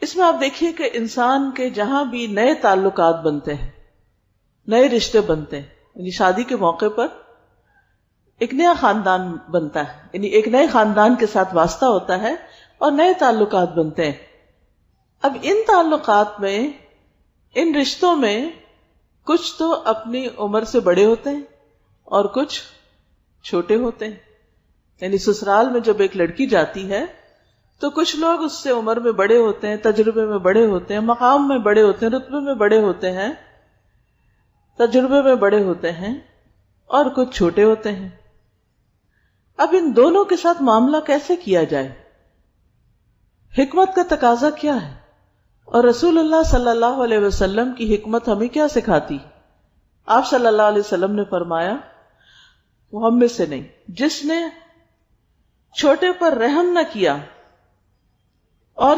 اس میں آپ دیکھیے کہ انسان کے جہاں بھی نئے تعلقات بنتے ہیں، نئے رشتے بنتے ہیں، یعنی شادی کے موقع پر ایک نیا خاندان بنتا ہے، یعنی ایک نئے خاندان کے ساتھ واسطہ ہوتا ہے اور نئے تعلقات بنتے ہیں۔ اب ان تعلقات میں، ان رشتوں میں کچھ تو اپنی عمر سے بڑے ہوتے ہیں اور کچھ چھوٹے ہوتے ہیں۔ یعنی سسرال میں جب ایک لڑکی جاتی ہے تو کچھ لوگ اس سے عمر میں بڑے ہوتے ہیں، تجربے میں بڑے ہوتے ہیں، مقام میں بڑے ہوتے ہیں، رتبے میں بڑے ہوتے ہیں، تجربے میں بڑے ہوتے ہیں، اور کچھ چھوٹے ہوتے ہیں۔ اب ان دونوں کے ساتھ معاملہ کیسے کیا جائے؟ حکمت کا تقاضا کیا ہے؟ اور رسول اللہ صلی اللہ علیہ وسلم کی حکمت ہمیں کیا سکھاتی؟ آپ صلی اللہ علیہ وسلم نے فرمایا، وہ ہم میں سے نہیں، جس نے چھوٹے پر رحم نہ کیا